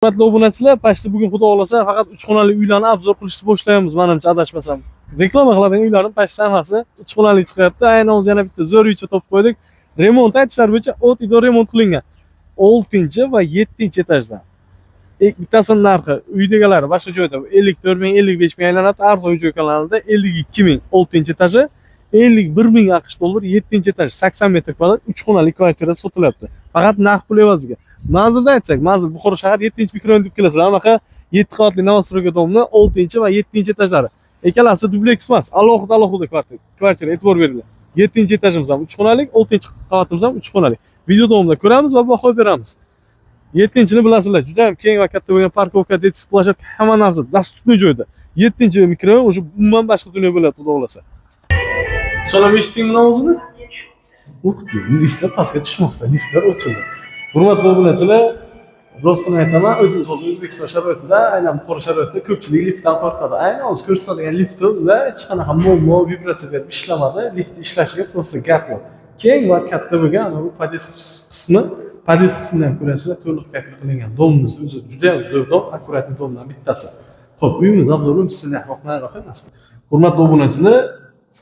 Hurmatli obunachilar, pashta bugun xudo xolasa faqat 3 xonali uylarni obzor qilishni boshlaymiz, menimcha adashmasam. Reklama qiladigan uylarning pashta hammasi 3 xonali chiqyapti. Aynan o'zi yana bitta zo'r uycha topib qo'ydik. Remont aytishlar bo'yicha o't idor remont qilingan. 6 va 7 etajda. Bittasining narxi uydagilar boshqa joyda 54 ming, 55 ming aylanadi. Arzon joylarida 52 ming 6 etaji, 51 ming AQSh dollar 7 etaj 80 metr kvadrat 3 xonali kvartira sotilyapti. Faqat naqd pul evaziga. Manzilda aytsak, manzil Buxoro shahar 7-mikrorayon deb kelasizlar. Anaqa 7 qavatli Novostroyga domni 6 va 7 etajlari. Ikkalasi dubleks emas, alohida kvartira e'tibor beringlar. 7 etajimiz ham 3 xonalik, 6-qavatimiz ham 3 xonalik. Video davomida ko'ramiz va baho beramiz. 7-ni bilasizlar, juda ham keng va katta bo'lgan parkovka, detskiy plashatka, hamma narsa dostupniy joyda. 7-mikrorayon o'sha umuman boshqa dunyo bo'ladi, xudo xolasa. Salom, eshitdingmi ovozini? Liftlar pastga tushmoqda, liftlar o'childi. Hurmatli obunachilar, rostini aytaman, o'zimiz hozir O'zbekiston sharoitida, aynan Buxoro sharoitida ko'pchilik liftdan qo'rqadi. Aynan hozir ko'rsatadigan liftlar hech qanaqa muammo, vibratsiya berib ishlamadi. Liftni ishlashiga просто gap yo'q. Keng va katta bo'lgan bu podest qismidan ko'rasizlar, to'liq kafil qilingan. Domimiz o'zi juda ham zo'r dom, akkuratli domdan bittasi. Xo'p, uyimiz obzori bismillahirrohmanirrohim. Hurmatli obunachilar,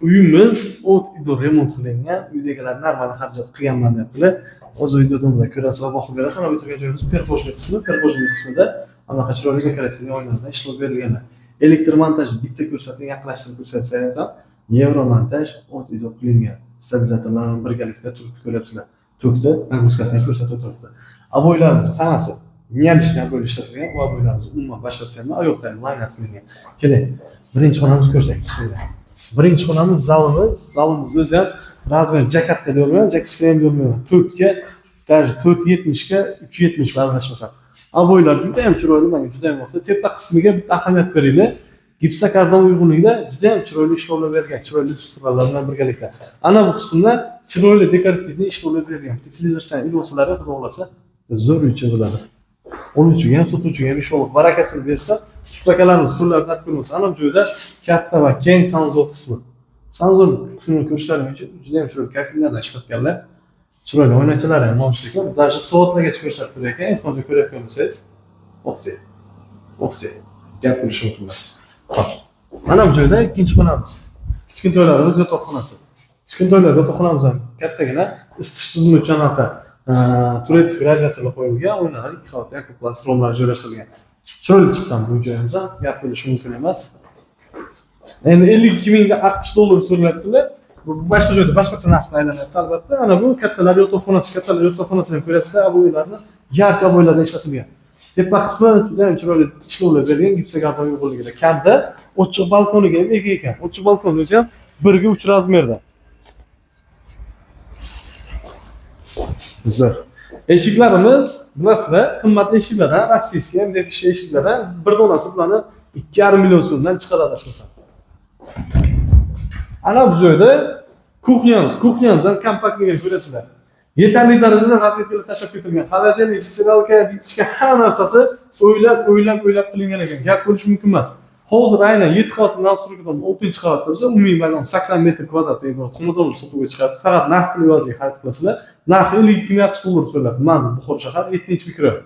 uyimiz o't idor remont qilingan. Uydagilar normal xarajat qilganman debdilar. O'z videoda ko'rasiz va baho berasiz. Ana o'tirgan joyimiz perxojniy qismi. Perxojniy qismida anaqa chiroyli dekorativ oynalardan ishlov berilganlar. Elektr montaj bitta ko'rsating, yaqinlashtirib ko'rsatsangiz ham yevro montaj o't idor qilingan. Stabilizatorlar bilan birgalikda turib ko'ryapsizlar. To'kda naguzkasini ko'rsatib turibdi. Aboylarimiz hammasi niyalishdan bo'lib ishlatilgan. Bu aboylarimiz umuman boshqa tizimda oyoqdan laynat qilingan. Keling, birinchi xonamizni ko'rsak. Bismillah. Birinchi xonamiz zalimiz. Zalimiz o'zi ham razmer jakatda bo'lgan, jakichka ham bo'lgan. 4 ga, даже 470 ga 370 barabashmasam. Aboylar juda ham chiroyli, menga juda ham yoqdi. Tepa qismiga bitta ahamiyat beringlar. Gipsokarbon uyg'unligida juda ham chiroyli ishlovlar bergan, chiroyli tusturlar bilan birgalikda. Ana bu qismda chiroyli dekorativni ishlovlar bergan. Televizordan ilovalari xudo xolasa zo'r uycha bo'ladi. Onun uchun ham sotuvchiga ham inshaalloh barakasini bersa, ustakalarimiz turlardan ko'rmas. Ana bu joyda katta va keng sanzor qismi. Sanzor qismini ko'rishlaring uchun juda ham chiroyli kafillardan ishlatganlar. Chiroyli oynachalar ham mavjud. Даже soatlargacha ko'rsatib turar ekan. Ekranda ko'rayotgan bo'lsangiz, o'xshay. Gap qilish mumkin emas. Xo'p. Mana bu joyda ikkinchi xonamiz. Kichkintoylarimiz yotoqxonasi. Kichkintoylar yotoqxonamiz ham kattagina isitish tizimi uchun anaqa turetskiy radiatorlar qo'yilgan, o'yinlar 2 qavatli akuplas romlar joylashtirilgan. Chiroyli chiqqan bu joyimiz ham gap qilish mumkin emas. Endi 52 mingga AQSh dollar so'rayaptilar. Bu boshqa joyda boshqacha narxda aylanyapti albatta. Mana bu kattalar yotoqxonasini ko'ryapsizlar, bu uylarni yarq aboylarda ishlatilgan. Tepa qismi juda ham chiroyli ishlovlar bergan, gipsokarbon uyg'unligida. Kamda ochiq balkoniga ham ega ekan. Ochiq balkon o'zi ham 1 ga 3 razmerda. Zo'r. Eshiklarimiz, bilasizlar, qimmat eshiklardan, rossiyskiy MDF eshiklardan bir donasi bularni 2,5 million so'mdan chiqadi adashmasam. Ana bu joyda kuxnyamiz ham kompaktligini ko'rasizlar. Yetarli darajada razvedkalar tashlab ketilgan. Xolodilnik, stiralka, bitishga hamma narsasi o'ylab qilingan ekan. Gap bo'lishi mumkin emas. Hozir aynan 7 qavatli Novostroydan 6-qavatda bo'lsa, umumiy maydon 80 metr kvadrat iborat xonadon sotuvga chiqadi. Faqat naqd pul evaziga xarid qilasizlar. Narxi 52 ming AQSh dollar so'raladi. Manzil Buxoro shahar 7-mikrorayon.